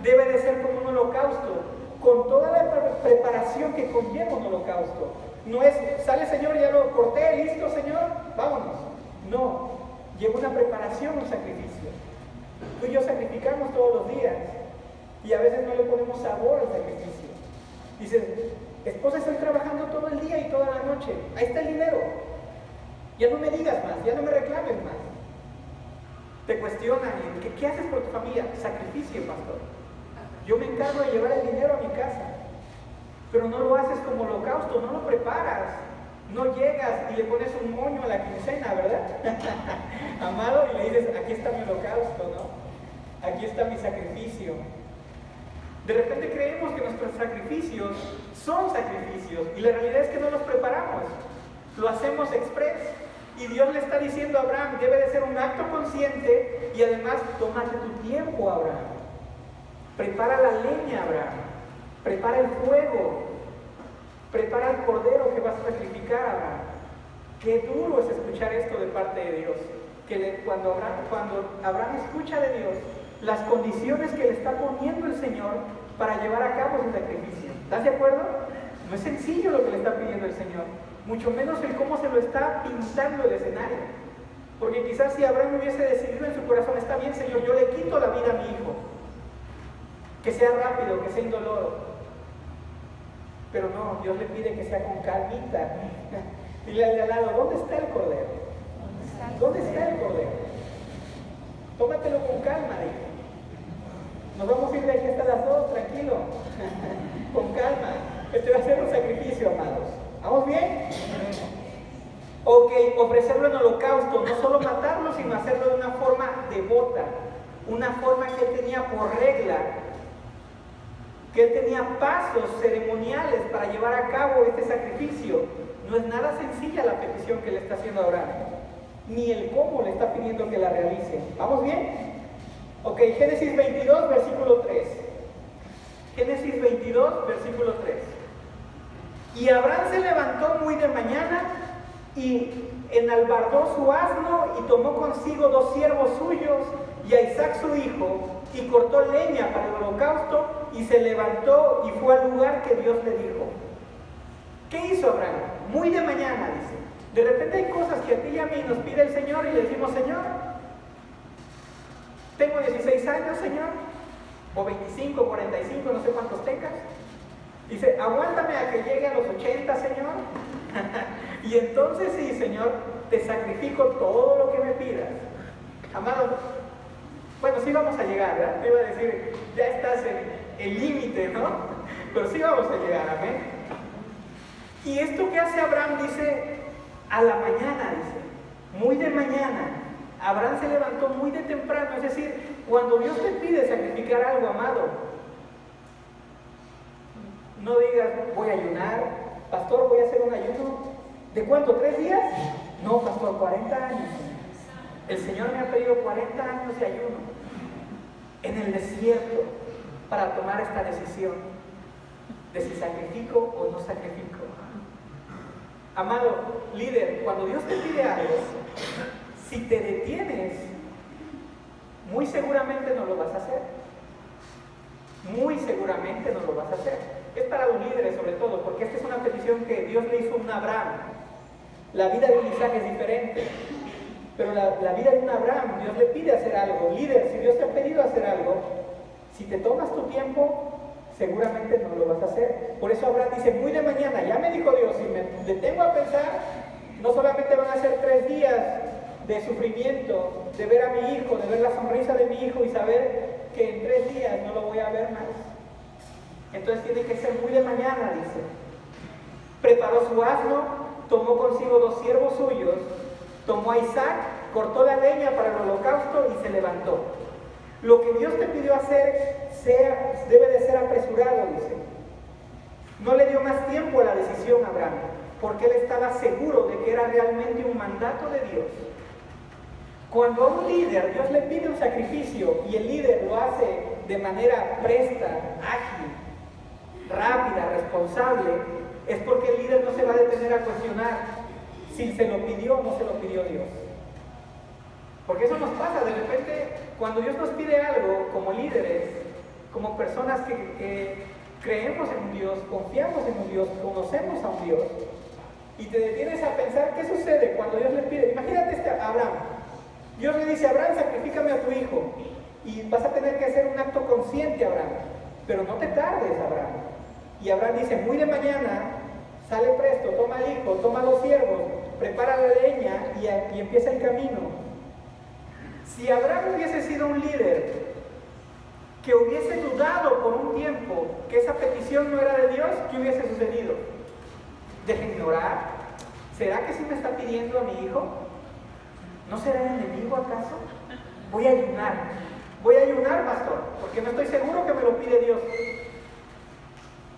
[SPEAKER 1] debe de ser como un holocausto, con toda la preparación que conlleva un holocausto. No es, sale Señor, ya lo corté, listo Señor, vámonos. No, lleva una preparación, un sacrificio. Tú y yo sacrificamos todos los días, y a veces no le ponemos sabor al sacrificio. Dices, esposa, estoy trabajando todo el día y toda la noche, ahí está el dinero. Ya no me digas más, ya no me reclames más. Te cuestionan, ¿qué haces por tu familia? Sacrificio, pastor. Yo me encargo de llevar el dinero a mi casa, pero no lo haces como holocausto, no lo preparas. No llegas y le pones un moño a la quincena, ¿verdad? Amado, y le dices, aquí está mi holocausto, ¿no? Aquí está mi sacrificio. De repente creemos que nuestros sacrificios son sacrificios, y la realidad es que no los preparamos. Lo hacemos express. Y Dios le está diciendo a Abraham, debe de ser un acto consciente, y además, tómate tu tiempo, Abraham. Prepara la leña, Abraham. Prepara el fuego. Prepara el cordero que vas a sacrificar, Abraham. Qué duro es escuchar esto de parte de Dios. Cuando Abraham escucha de Dios las condiciones que le está poniendo el Señor para llevar a cabo su sacrificio. ¿Estás de acuerdo? No es sencillo lo que le está pidiendo el Señor. Mucho menos el cómo se lo está pintando el escenario. Porque quizás si Abraham hubiese decidido en su corazón, está bien, Señor, yo le quito la vida a mi hijo, que sea rápido, que sea indoloro. Pero no, Dios le pide que sea con calmita. Dile al de al lado, ¿dónde está el cordero? ¿Dónde está el cordero? Tómatelo con calma, dije. Nos vamos a ir de aquí hasta las 2, tranquilo. Con calma. Este va a ser un sacrificio, amados. ¿Vamos bien? Ok, ofrecerlo en holocausto, no solo matarlo, sino hacerlo de una forma devota, una forma que él tenía por regla, que él tenía pasos ceremoniales para llevar a cabo este sacrificio. No es nada sencilla la petición que le está haciendo Abraham, ni el cómo le está pidiendo que la realice. ¿Vamos bien? Ok, Génesis 22, versículo 3. Génesis 22, versículo 3. Y Abraham se levantó muy de mañana y enalbardó su asno y tomó consigo 2 siervos suyos y a Isaac su hijo y cortó leña para el holocausto y se levantó y fue al lugar que Dios le dijo. ¿Qué hizo Abraham? Muy de mañana, dice. De repente hay cosas que a ti y a mí nos pide el Señor y le decimos, Señor, tengo 16 años, Señor, o 25, 45, no sé cuántos tengas. Dice, aguántame a que llegue a los 80, Señor. Y entonces sí, Señor, te sacrifico todo lo que me pidas. Amado, bueno, sí vamos a llegar, ¿verdad? Te iba a decir, ya estás en el límite, ¿no? Pero sí vamos a llegar, amén. Y esto que hace Abraham, dice, a la mañana, dice, muy de mañana. Abraham se levantó muy de temprano, es decir, cuando Dios te pide sacrificar algo, amado, no digas, voy a ayunar, pastor, voy a hacer un ayuno. ¿De cuánto? ¿3 días? No, pastor, 40 años. El Señor me ha pedido 40 años de ayuno en el desierto para tomar esta decisión de si sacrifico o no sacrifico. Amado líder, cuando Dios te pide algo, si te detienes, muy seguramente no lo vas a hacer. Muy seguramente no lo vas a hacer. Es para los líderes sobre todo, porque esta es una petición que Dios le hizo a un Abraham. La vida de Isaac es diferente, pero la vida de un Abraham, Dios le pide hacer algo. Líder, si Dios te ha pedido hacer algo, si te tomas tu tiempo, seguramente no lo vas a hacer. Por eso Abraham dice, muy de mañana, ya me dijo Dios, si me detengo a pensar, no solamente van a ser 3 días de sufrimiento, de ver a mi hijo, de ver la sonrisa de mi hijo y saber que en 3 días no lo voy a ver más. Entonces tiene que ser muy de mañana, dice. Preparó su asno, tomó consigo 2 siervos suyos, tomó a Isaac, cortó la leña para el holocausto y se levantó. Lo que Dios te pidió hacer debe de ser apresurado, dice. No le dio más tiempo a la decisión a Abraham, porque él estaba seguro de que era realmente un mandato de Dios. Cuando a un líder Dios le pide un sacrificio y el líder lo hace de manera presta, ágil, rápida, responsable, es porque el líder no se va a detener a cuestionar si se lo pidió o no se lo pidió Dios. Porque eso nos pasa, de repente, cuando Dios nos pide algo como líderes, como personas que creemos en un Dios, confiamos en un Dios, conocemos a un Dios, y te detienes a pensar, ¿qué sucede cuando Dios le pide? Imagínate a Abraham. Dios le dice, Abraham, sacrifícame a tu hijo, y vas a tener que hacer un acto consciente, Abraham, pero no te tardes, Abraham. Y Abraham dice, muy de mañana, sale presto, toma al hijo, toma 2 siervos, prepara la leña y empieza el camino. Si Abraham hubiese sido un líder que hubiese dudado por un tiempo que esa petición no era de Dios, ¿qué hubiese sucedido? Déjenme orar. ¿Será que sí me está pidiendo a mi hijo? ¿No será el enemigo acaso? Voy a ayunar, pastor, porque no estoy seguro que me lo pide Dios.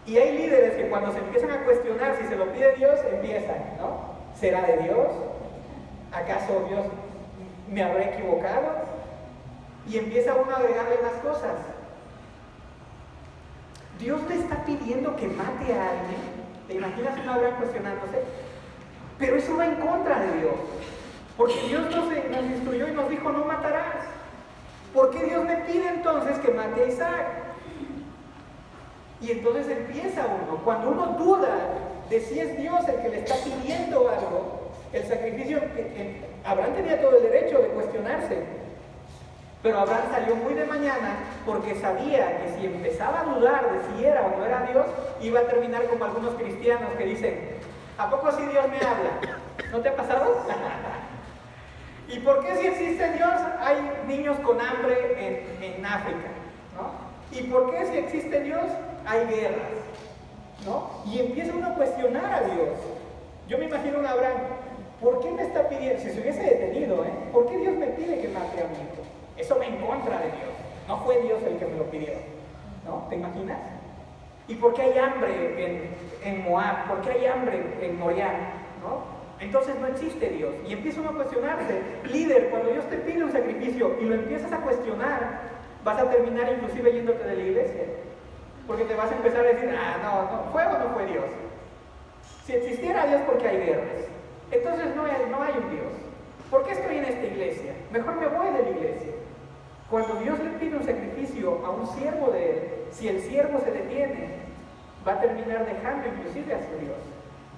[SPEAKER 1] Y hay líderes que cuando se empiezan a cuestionar si se lo pide Dios, empiezan, ¿no? ¿Será de Dios? ¿Acaso Dios me habrá equivocado? Y empieza uno a agregarle más cosas. Dios le está pidiendo que mate a alguien. ¿Te imaginas uno Abraham cuestionándose? Pero eso va en contra de Dios. Porque Dios nos instruyó y nos dijo, no matarás. ¿Por qué Dios me pide entonces que mate a Isaac? Y entonces empieza uno, cuando uno duda de si es Dios el que le está pidiendo algo, el sacrificio Abraham tenía todo el derecho de cuestionarse, pero Abraham salió muy de mañana porque sabía que si empezaba a dudar de si era o no era Dios, iba a terminar como algunos cristianos que dicen, ¿a poco así Dios me habla? ¿No te ha pasado? ¿Y por qué si existe Dios hay niños con hambre en África? ¿No? ¿Y por qué si existe Dios hay guerras? ¿No? Y empieza uno a cuestionar a Dios. Yo me imagino a Abraham, ¿por qué me está pidiendo? Si se hubiese detenido, ¿por qué Dios me pide que mate a mi hijo? Eso va en contra de Dios. No fue Dios el que me lo pidió. ¿No? ¿Te imaginas? ¿Y por qué hay hambre en Moab? ¿Por qué hay hambre en Moriah? ¿No? Entonces no existe Dios. Y empieza uno a cuestionarse. Líder, cuando Dios te pide un sacrificio y lo empiezas a cuestionar, vas a terminar inclusive yéndote de la iglesia. Porque te vas a empezar a decir, no, ¿fue o no fue Dios? Si existiera Dios, ¿por qué hay guerras? Entonces no hay un Dios. ¿Por qué estoy en esta iglesia? Mejor me voy de la iglesia. Cuando Dios le pide un sacrificio a un siervo de él, si el siervo se detiene, va a terminar dejando inclusive a su Dios.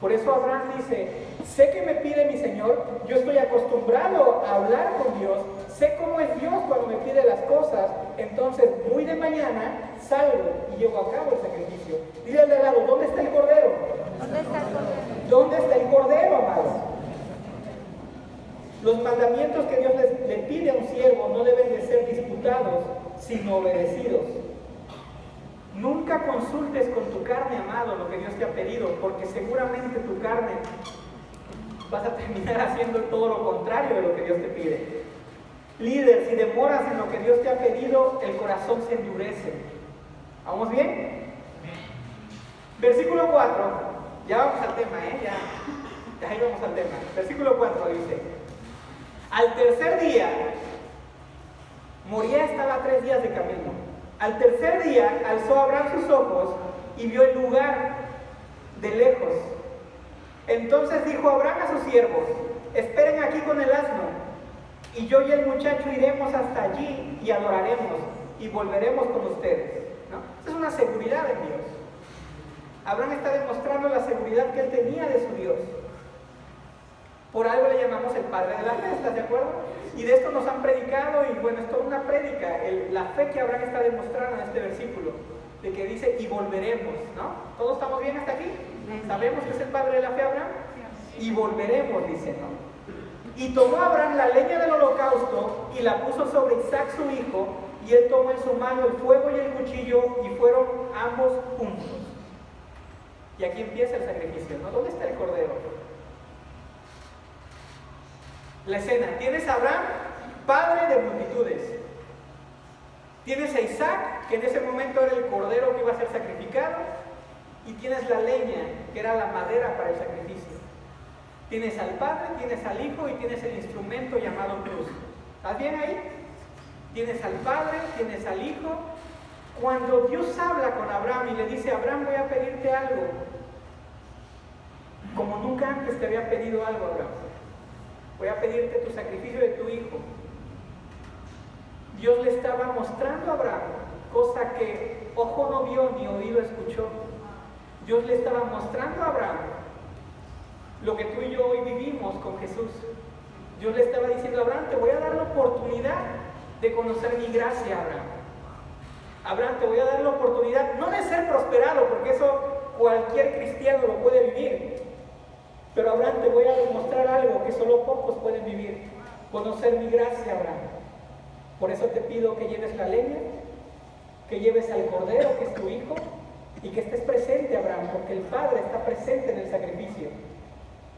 [SPEAKER 1] Por eso Abraham dice, sé que me pide mi Señor, yo estoy acostumbrado a hablar con Dios, sé cómo es Dios cuando me pide las cosas, entonces muy de mañana salgo y llevo a cabo el sacrificio. Dile al de al lado, ¿dónde está el cordero?
[SPEAKER 2] ¿Dónde está el cordero?
[SPEAKER 1] ¿Dónde está el cordero, amado? Los mandamientos que Dios le pide a un siervo no deben de ser disputados, sino obedecidos. Nunca consultes con tu carne, amado, lo que Dios te ha pedido, porque seguramente tu carne vas a terminar haciendo todo lo contrario de lo que Dios te pide. Líder, si demoras en lo que Dios te ha pedido, el corazón se endurece. ¿Vamos bien? Versículo 4, ya vamos al tema, ya ahí vamos al tema. Versículo 4 dice, al tercer día, Moriah estaba a 3 días de camino. Al tercer día alzó Abraham sus ojos y vio el lugar de lejos. Entonces dijo Abraham a sus siervos, esperen aquí con el asno, y yo y el muchacho iremos hasta allí y adoraremos y volveremos con ustedes. ¿No? Esa es una seguridad en Dios. Abraham está demostrando la seguridad que él tenía de su Dios. Por algo le llamamos el padre de la fe, ¿estás de acuerdo? Y de esto nos han predicado, y bueno, es toda una prédica, la fe que Abraham está demostrando en este versículo, de que dice, y volveremos, ¿no? ¿Todos estamos bien hasta aquí? ¿Sabemos que es el padre de la fe Abraham? Y volveremos, dice, ¿no? Y tomó Abraham la leña del holocausto y la puso sobre Isaac su hijo, y él tomó en su mano el fuego y el cuchillo, y fueron ambos juntos. Y aquí empieza el sacrificio, ¿no? ¿Dónde está el cordero? La escena, tienes a Abraham, padre de multitudes. Tienes a Isaac, que en ese momento era el cordero que iba a ser sacrificado, y tienes la leña, que era la madera para el sacrificio. Tienes al padre, tienes al hijo y tienes el instrumento llamado cruz. ¿Estás bien ahí? Tienes al padre, tienes al hijo. Cuando Dios habla con Abraham y le dice, Abraham, voy a pedirte algo, como nunca antes te había pedido algo, Abraham. Voy a pedirte tu sacrificio de tu hijo. Dios le estaba mostrando a Abraham, cosa que ojo no vio ni oído escuchó. Dios le estaba mostrando a Abraham lo que tú y yo hoy vivimos con Jesús. Dios le estaba diciendo a Abraham, te voy a dar la oportunidad de conocer mi gracia, Abraham. Abraham, te voy a dar la oportunidad, no de ser prosperado, porque eso cualquier cristiano lo puede vivir. Pero Abraham, te voy a demostrar algo que solo pocos pueden vivir. Conocer mi gracia, Abraham. Por eso te pido que lleves la leña, que lleves al cordero, que es tu hijo, y que estés presente, Abraham, porque el Padre está presente en el sacrificio.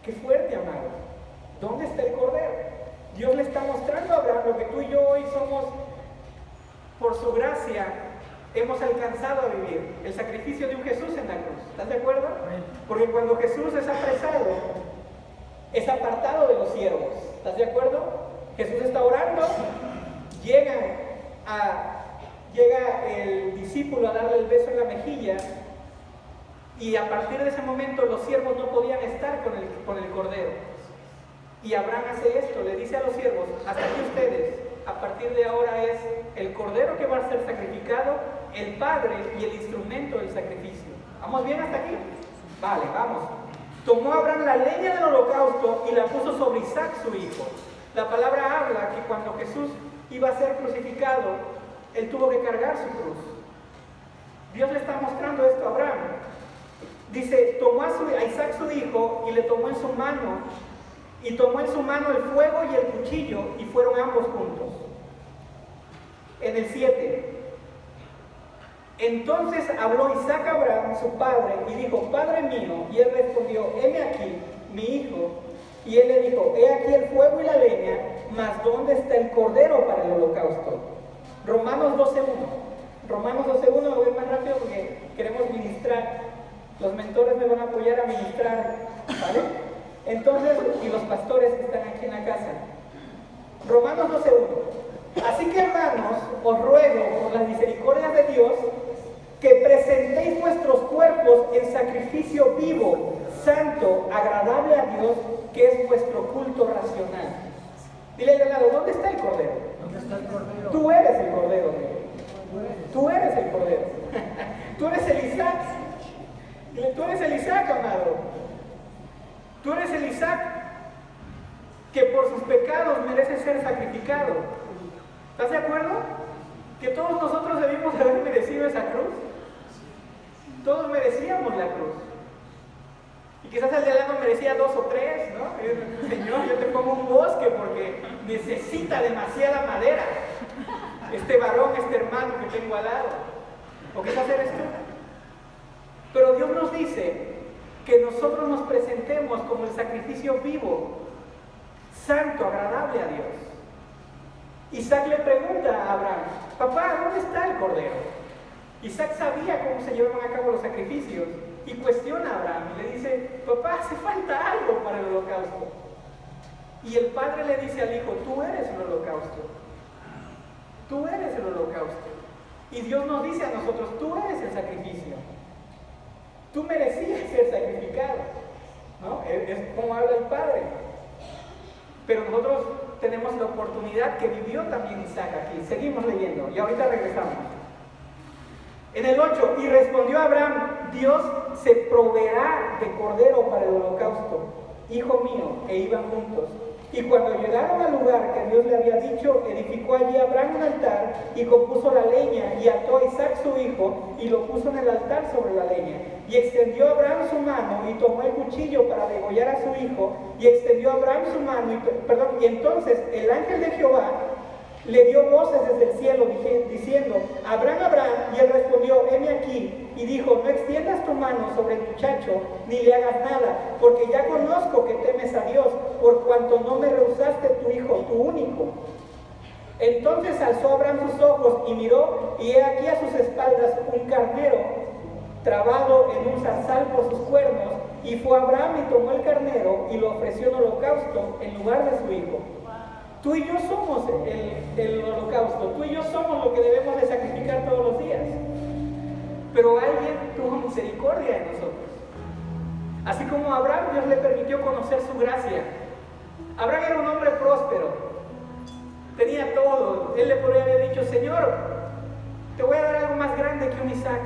[SPEAKER 1] Qué fuerte, amado. ¿Dónde está el cordero? Dios le está mostrando a Abraham lo que tú y yo hoy somos, por su gracia, hemos alcanzado a vivir. El sacrificio de un Jesús en la cruz. ¿Estás de acuerdo? Porque cuando Jesús es apresado, es apartado de los siervos. ¿Estás de acuerdo? Jesús está orando, llega el discípulo a darle el beso en la mejilla, y a partir de ese momento los siervos no podían estar con el cordero. Y Abraham hace esto, le dice a los siervos, hasta aquí ustedes, a partir de ahora es el cordero que va a ser sacrificado, el padre y el instrumento del sacrificio. ¿Vamos bien hasta aquí? Vale, vamos. Tomó Abraham la leña del holocausto y la puso sobre Isaac su hijo. La palabra habla que cuando Jesús iba a ser crucificado, Él tuvo que cargar su cruz. Dios le está mostrando esto a Abraham. Dice, tomó a Isaac su hijo y le tomó en su mano, y tomó en su mano el fuego y el cuchillo, y fueron ambos juntos. En el 7. Entonces habló Isaac a Abraham, su padre, y dijo, Padre mío. Y él respondió, heme aquí, mi hijo. Y él le dijo, he aquí el fuego y la leña, mas ¿dónde está el cordero para el holocausto? Romanos 12:1. Romanos 12:1, lo voy más rápido porque queremos ministrar. Los mentores me van a apoyar a ministrar, ¿vale? Entonces, y los pastores que están aquí en la casa. Romanos 12:1. Así que, hermanos, os ruego por las misericordias de Dios que presentéis vuestros cuerpos en sacrificio vivo, santo, agradable a Dios, que es vuestro culto racional. Dile al lado, ¿dónde está el cordero?
[SPEAKER 3] ¿Dónde está el cordero?
[SPEAKER 1] Tú eres el cordero. Tú eres el cordero. Tú eres el Isaac. Dile, tú eres el Isaac, amado. Tú eres el Isaac que por sus pecados merece ser sacrificado. ¿Estás de acuerdo? Que todos nosotros debimos haber merecido esa cruz. Todos merecíamos la cruz. Y quizás el de al lado merecía 2 o 3, ¿no? Señor, yo te pongo un bosque porque necesita demasiada madera. Este varón, este hermano que tengo al lado. ¿O quizás eres tú? Pero Dios nos dice que nosotros nos presentemos como el sacrificio vivo, santo, agradable a Dios. Isaac le pregunta a Abraham, papá, ¿dónde está el cordero? Isaac sabía cómo se llevaban a cabo los sacrificios y cuestiona a Abraham y le dice, papá, hace falta algo para el holocausto. Y el padre le dice al hijo, tú eres el holocausto. Tú eres el holocausto. Y Dios nos dice a nosotros, tú eres el sacrificio. Tú merecías ser sacrificado, ¿no? Es como habla el Padre. Pero nosotros tenemos la oportunidad que vivió también Isaac aquí. Seguimos leyendo y ahorita regresamos. En el 8, y respondió Abraham, Dios se proveerá de cordero para el holocausto, hijo mío, e iban juntos. Y cuando llegaron al lugar que Dios le había dicho, edificó allí Abraham un altar y compuso la leña y ató a Isaac su hijo y lo puso en el altar sobre la leña. Y extendió Abraham su mano y tomó el cuchillo para degollar a su hijo y extendió Abraham su mano y entonces el ángel de Jehová le dio voces desde el cielo diciendo, Abraham, Abraham, y él respondió, heme aquí, y dijo, no extiendas tu mano sobre el muchacho, ni le hagas nada, porque ya conozco que temes a Dios, por cuanto no me rehusaste tu hijo, tu único. Entonces alzó Abraham sus ojos y miró, y he aquí a sus espaldas un carnero, trabado en un zarzal por sus cuernos, y fue Abraham y tomó el carnero, y lo ofreció en holocausto en lugar de su hijo. Tú y yo somos el holocausto, tú y yo somos lo que debemos de sacrificar todos los días. Pero alguien tuvo misericordia de nosotros. Así como a Abraham, Dios le permitió conocer su gracia. Abraham era un hombre próspero, tenía todo. Él le podría haber dicho, Señor, te voy a dar algo más grande que un Isaac.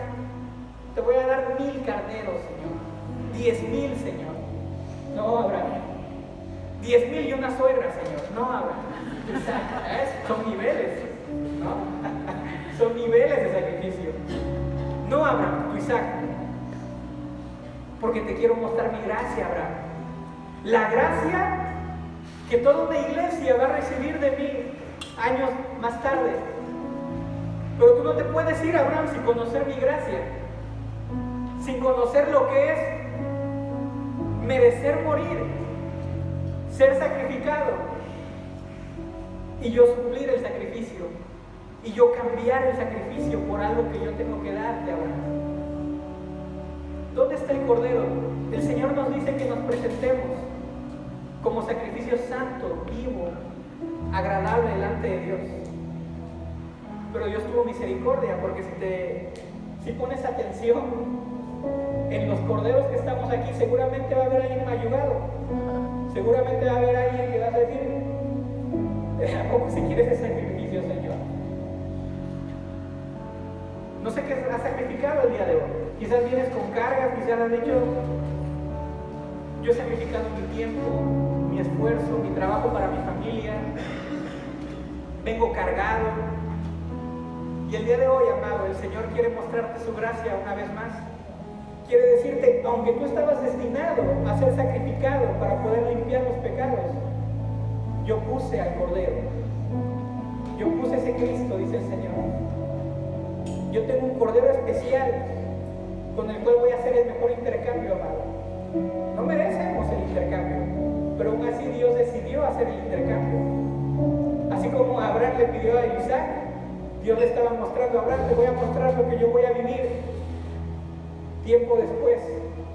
[SPEAKER 1] Te voy a dar 1000 carneros, Señor. 10,000, Señor. No, Abraham. 10,000 y una suegra, Señor. No, Abraham. Son niveles, ¿no? Son niveles de sacrificio. No, Abraham, tu Isaac. Porque te quiero mostrar mi gracia, Abraham. La gracia que toda una iglesia va a recibir de mí años más tarde. Pero tú no te puedes ir, Abraham, sin conocer mi gracia. Sin conocer lo que es merecer morir, ser sacrificado. Y yo suplir el sacrificio. Y yo cambiar el sacrificio por algo que yo tengo que darte ahora. ¿Dónde está el cordero? El Señor nos dice que nos presentemos como sacrificio santo, vivo, agradable delante de Dios. Pero Dios tuvo misericordia, porque si pones atención en los corderos que estamos aquí, seguramente va a haber alguien mayugado. Seguramente va a haber alguien que va a decir, ¿a poco si quieres ese sacrificio, Señor? No sé qué has sacrificado el día de hoy. Quizás vienes con cargas, quizás has dicho, yo he sacrificado mi tiempo, mi mi esfuerzo, mi trabajo para mi familia, vengo cargado. Y el día de hoy, amado, el Señor quiere mostrarte su gracia una vez más. Quiere decirte, aunque tú estabas destinado a ser sacrificado para poder limpiar los pecados, yo puse al Cordero. Yo puse ese Cristo, dice el Señor. Yo tengo un Cordero especial con el cual voy a hacer el mejor intercambio, amado. No merecemos el intercambio, pero aún así Dios decidió hacer el intercambio. Así como Abraham le pidió a Isaac, Dios le estaba mostrando a Abraham, te voy a mostrar lo que yo voy a vivir. Tiempo después,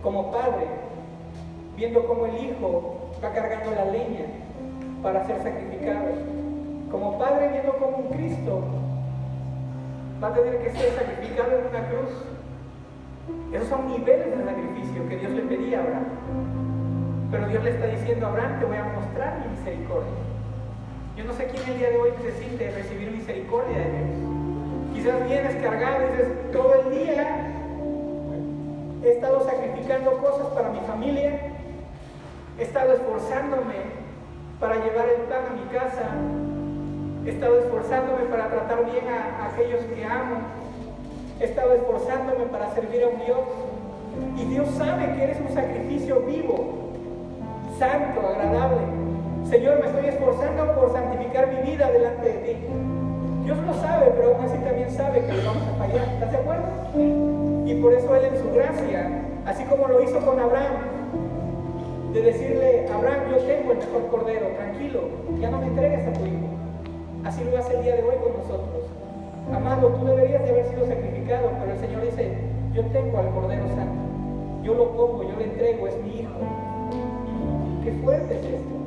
[SPEAKER 1] como padre, viendo cómo el hijo va cargando la leña para ser sacrificado. Como padre, viendo cómo un Cristo va a tener que ser sacrificado en una cruz. Esos son niveles de sacrificio que Dios le pedía a Abraham. Pero Dios le está diciendo a Abraham, te voy a mostrar mi misericordia. Yo no sé quién el día de hoy necesite recibir misericordia de Dios. Quizás vienes cargado y dices, todo el día he estado sacrificando cosas para mi familia, he estado esforzándome para llevar el pan a mi casa, he estado esforzándome para tratar bien a aquellos que amo, he estado esforzándome para servir a un Dios, y Dios sabe que eres un sacrificio vivo, santo, agradable. Señor, me estoy esforzando por santificar mi vida delante de ti. Dios lo sabe, pero aún así también sabe que le vamos a fallar. ¿Estás de acuerdo? Y por eso Él en su gracia, así como lo hizo con Abraham, de decirle, Abraham, yo tengo el mejor cordero, tranquilo, ya no me entregues a tu hijo. Así lo hace el día de hoy con nosotros. Amado, tú deberías de haber sido sacrificado, pero el Señor dice, yo tengo al Cordero Santo, yo lo pongo, yo le entrego, es mi hijo. Qué fuerte es esto.